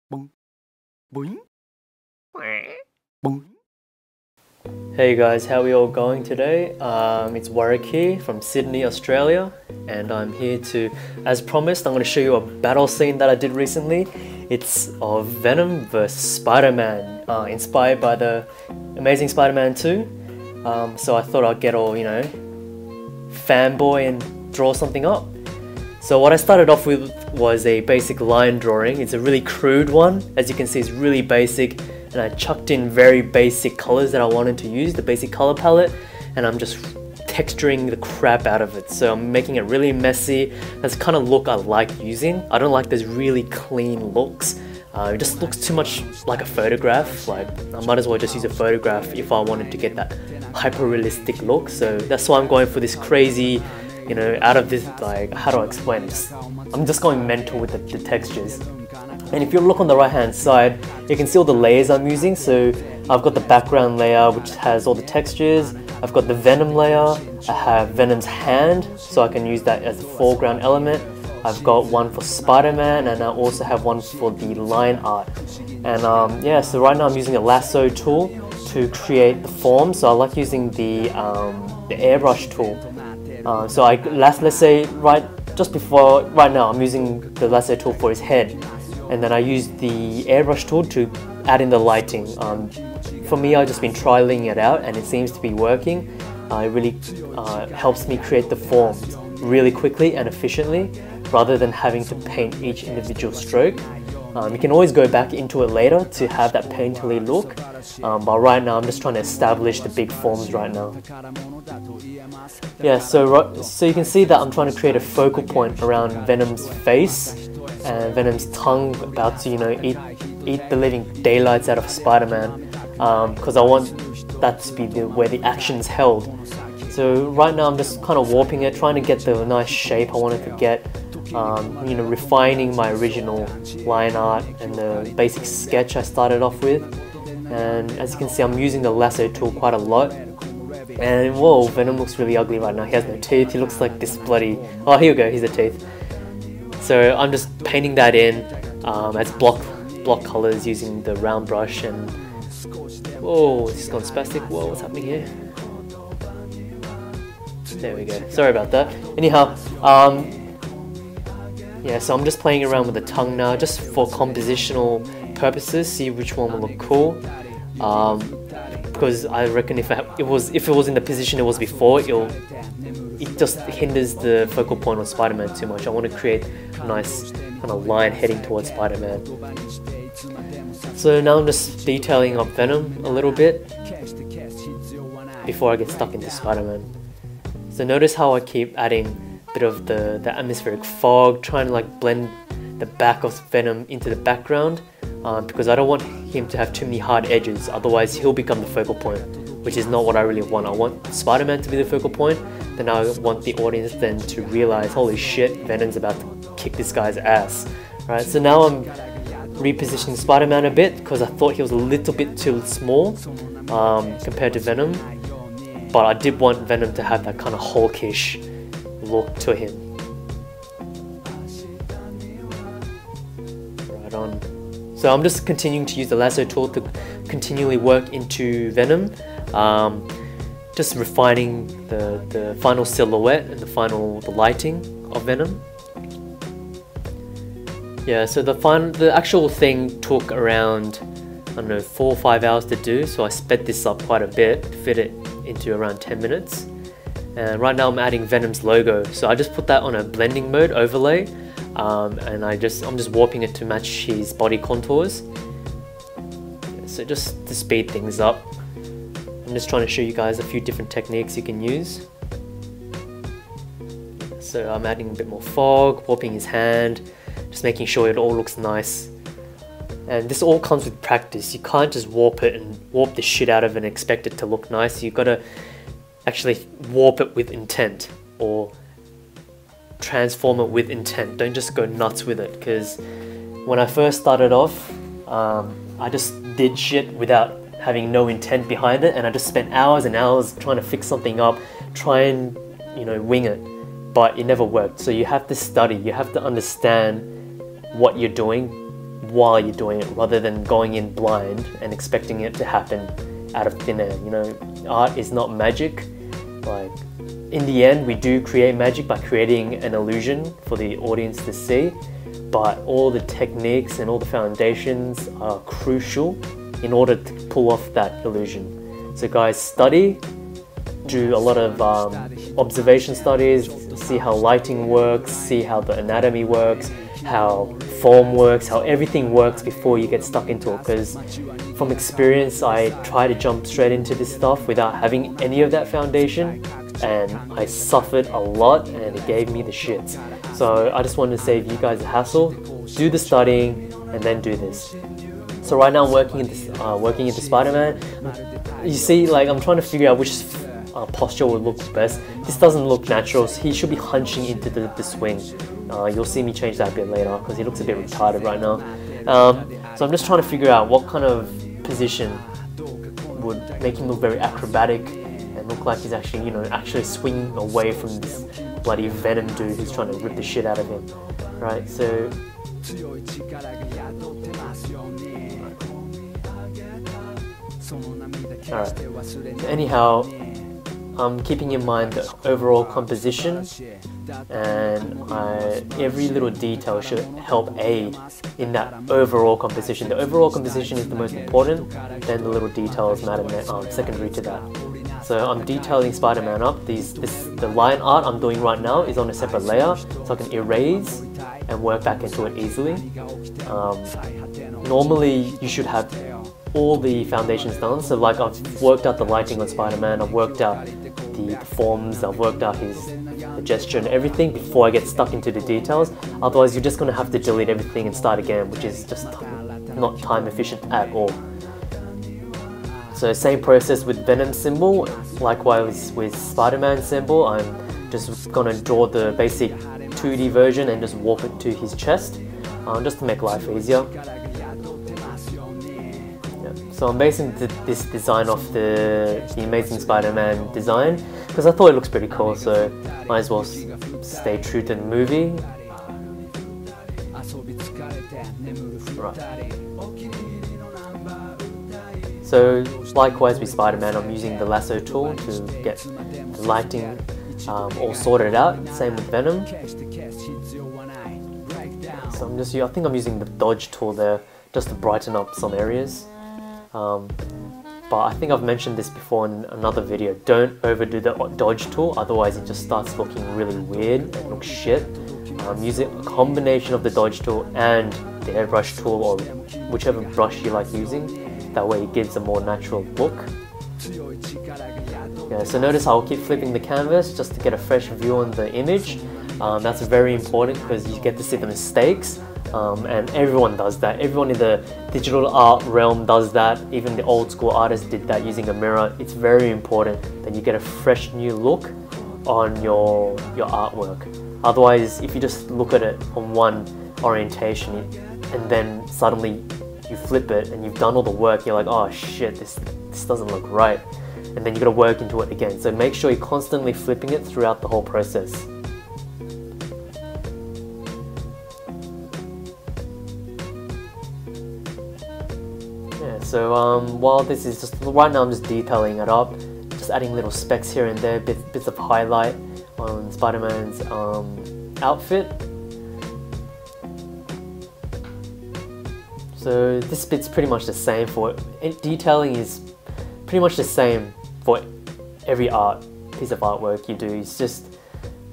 Boing, boing, boing. Hey guys, how are we all going today? It's Warwick here from Sydney, Australia, and I'm here to, as promised, I'm going to show you a battle scene that I did recently. It's of Venom vs Spider-Man, inspired by the amazing Spider-Man 2. So I thought I'd get all, fanboy and draw something up. So what I started off with was a basic line drawing. It's a really crude one. As you can see, it's really basic, and I chucked in very basic colors that I wanted to use, the basic color palette, and I'm just texturing the crap out of it. So I'm making it really messy. That's the kind of look I like using. I don't like those really clean looks. It just looks too much like a photograph. Like, I might as well just use a photograph if I wanted to get that hyper-realistic look. So that's why I'm going for this crazy, out of this, like, how do I explain this? I'm just going mental with the textures. And if you look on the right hand side, you can see all the layers I'm using. So I've got the background layer, which has all the textures. I've got the Venom layer. I have Venom's hand, so I can use that as the foreground element. I've got one for Spider-Man, and I also have one for the line art. And yeah, so right now I'm using a Lasso Tool to create the form. So I like using the airbrush tool. So let's say right now I'm using the Lasso Tool for his head, and then I use the airbrush tool to add in the lighting. For me, I've just been trialing it out, and it seems to be working. It really helps me create the forms really quickly and efficiently, rather than having to paint each individual stroke. You can always go back into it later to have that painterly look, but right now I'm just trying to establish the big forms right now. Yeah, so you can see that I'm trying to create a focal point around Venom's face and Venom's tongue about to, eat the living daylights out of Spider-Man, because I want that to be where the action's held. So right now I'm just kind of warping it, trying to get the nice shape I wanted to get. Refining my original line art and the basic sketch I started off with. And as you can see, I'm using the Lasso Tool quite a lot. And whoa, Venom looks really ugly right now. He has no teeth. He looks like this bloody... Oh, here we go. Here's the teeth. So I'm just painting that in as block colors using the round brush. And whoa, it's gone spastic. Whoa, what's happening here? There we go. Sorry about that. Anyhow, yeah, so I'm just playing around with the tongue now, just for compositional purposes, see which one will look cool. Because I reckon if it was in the position it was before, it just hinders the focal point on Spider-Man too much. I want to create a nice kind of line heading towards Spider-Man. So now I'm just detailing up Venom a little bit before I get stuck into Spider-Man. So notice how I keep adding bit of the atmospheric fog, trying to like blend the back of Venom into the background, because I don't want him to have too many hard edges, otherwise he'll become the focal point, which is not what I really want. I want Spider-Man to be the focal point, then I want the audience then to realize, holy shit, Venom's about to kick this guy's ass. Right, so now I'm repositioning Spider-Man a bit, because I thought he was a little bit too small compared to Venom, but I did want Venom to have that kind of hulkish look to him. Right on. So I'm just continuing to use the Lasso Tool to continually work into Venom, just refining the final silhouette and the lighting of Venom. Yeah, so the actual thing took around, I don't know, 4 or 5 hours to do, so I sped this up quite a bit to fit it into around 10 minutes. And right now I'm adding Venom's logo, so I just put that on a blending mode overlay, and I'm just warping it to match his body contours. So just to speed things up, I'm just trying to show you guys a few different techniques you can use. So I'm adding a bit more fog, warping his hand, just making sure it all looks nice. And this all comes with practice. You can't just warp it and warp the shit out of it and expect it to look nice. You've got to actually warp it with intent, or transform it with intent. Don't just go nuts with it, because when I first started off, I just did shit without having no intent behind it, and I just spent hours and hours trying to fix something up, try and wing it, but it never worked. So you have to study, you have to understand what you're doing, while you're doing it, rather than going in blind and expecting it to happen out of thin air. You know, art is not magic. Like, in the end, we do create magic by creating an illusion for the audience to see, but all the techniques and all the foundations are crucial in order to pull off that illusion. So guys, study, do a lot of observation studies, see how lighting works, see how the anatomy works, how form works, how everything works before you get stuck into it. Because from experience, I try to jump straight into this stuff without having any of that foundation, and I suffered a lot and it gave me the shits. So I just wanted to save you guys a hassle, do the studying and then do this. So right now I'm working into Spider-Man. You see, like, I'm trying to figure out which posture would look best. This doesn't look natural, so he should be hunching into the swing. You'll see me change that a bit later because he looks a bit retarded right now. So I'm just trying to figure out what kind of position would make him look very acrobatic and look like he's actually, you know, actually swinging away from this bloody Venom dude who's trying to rip the shit out of him. Right, so alright. Anyhow, I'm keeping in mind the overall composition, and every little detail should help aid in that overall composition. The overall composition is the most important, then the little details matter secondary to that. So I'm detailing Spider-Man up. The line art I'm doing right now is on a separate layer, so I can erase and work back into it easily. Normally you should have all the foundations done, so like I've worked out the lighting on Spider-Man, I've worked out the forms, I've worked out the gesture and everything before I get stuck into the details. Otherwise you're just going to have to delete everything and start again, which is just not time efficient at all. So same process with Venom symbol, likewise with Spider-Man symbol. I'm just going to draw the basic 2D version and just warp it to his chest, just to make life easier. So I'm basing this design off the Amazing Spider-Man design because I thought it looks pretty cool, so might as well stay true to the movie. Right. So likewise with Spider-Man, I'm using the Lasso Tool to get the lighting all sorted out. Same with Venom. So I think I'm using the Dodge tool there just to brighten up some areas. But I think I've mentioned this before in another video. Don't overdo the Dodge tool, otherwise it just starts looking really weird and looks shit. Using a combination of the Dodge tool and the airbrush tool, or whichever brush you like using. That way it gives a more natural look. Yeah, so notice how I'll keep flipping the canvas just to get a fresh view on the image. That's very important because you get to see the mistakes. And everyone does that. Everyone in the digital art realm does that. Even the old school artists did that using a mirror. It's very important that you get a fresh new look on your artwork. Otherwise, if you just look at it on one orientation and then suddenly you flip it and you've done all the work, you're like, oh shit, this doesn't look right. And then you gotta work into it again. So make sure you're constantly flipping it throughout the whole process. So while this is just, right now I'm just detailing it up, just adding little specks here and there, bits of highlight on Spider-Man's outfit. So this bit's pretty much the same detailing is pretty much the same for every piece of artwork you do. It's just,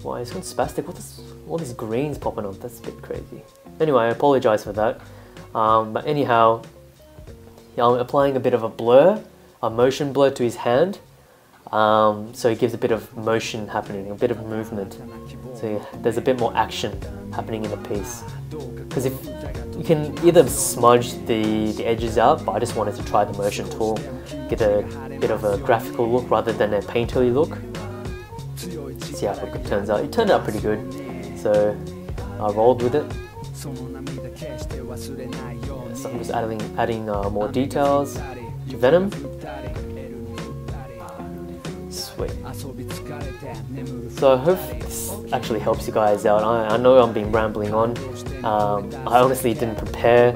why it's gone spastic, all these greens popping up, that's a bit crazy. Anyway, I apologize for that. But anyhow, yeah, I'm applying a bit of a motion blur to his hand, so it gives a bit of motion happening, a bit of movement. So there's a bit more action happening in the piece. Because if you can either smudge the edges out, but I just wanted to try the motion tool, get a bit of a graphical look rather than a painterly look. See how it turns out. It turned out pretty good, so I rolled with it. So I'm just adding more details to Venom. Sweet. So I hope this actually helps you guys out. I know I'm being rambling on. I honestly didn't prepare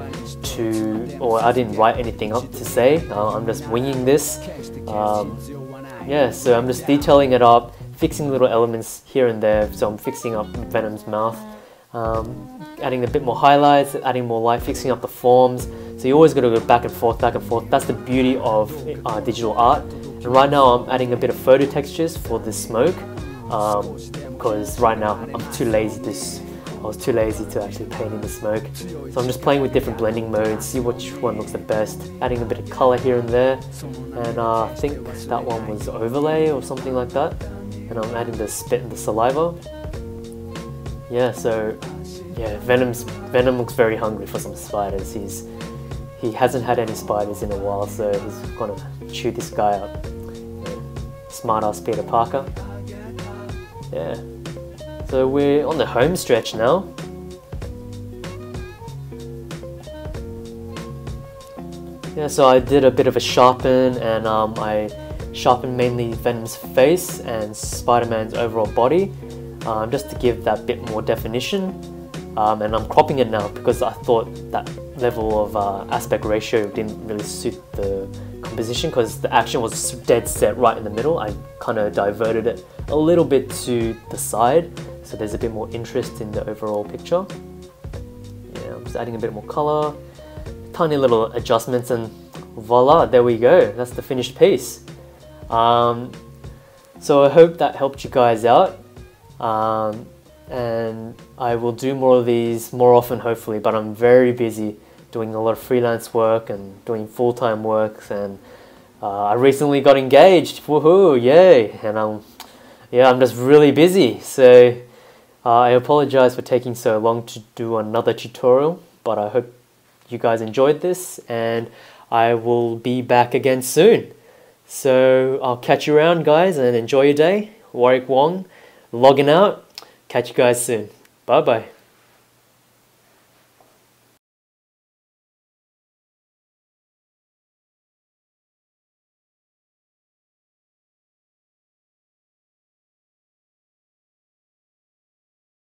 or I didn't write anything up to say. I'm just winging this. Yeah, so I'm just detailing it up, fixing little elements here and there. So I'm fixing up Venom's mouth, adding a bit more highlights, adding more light, fixing up the forms. So you always got to go back and forth, back and forth. That's the beauty of digital art. And right now I'm adding a bit of photo textures for the smoke, because right now I'm too lazy I was too lazy to actually paint in the smoke. So I'm just playing with different blending modes, see which one looks the best, adding a bit of color here and there. And I think that one was overlay or something like that. And I'm adding the spit and the saliva. Yeah, so yeah, Venom looks very hungry for some spiders. He hasn't had any spiders in a while, so he's gonna chew this guy up. Smart ass Peter Parker. Yeah. So we're on the home stretch now. Yeah, so I did a bit of a sharpen, and I sharpened mainly Venom's face and Spider-Man's overall body, just to give that bit more definition. And I'm cropping it now because I thought that level of aspect ratio didn't really suit the composition, because the action was dead set right in the middle. I kind of diverted it a little bit to the side, so there's a bit more interest in the overall picture. Yeah, I'm just adding a bit more color, tiny little adjustments, and voila, there we go. That's the finished piece. So I hope that helped you guys out. And I will do more of these more often, hopefully, but I'm very busy doing a lot of freelance work and doing full-time work, and I recently got engaged. Woohoo, yay! And I'm just really busy, so I apologize for taking so long to do another tutorial, but I hope you guys enjoyed this, and I will be back again soon. So I'll catch you around, guys, and enjoy your day. Warwick Wong logging out. Catch you guys soon. Bye bye.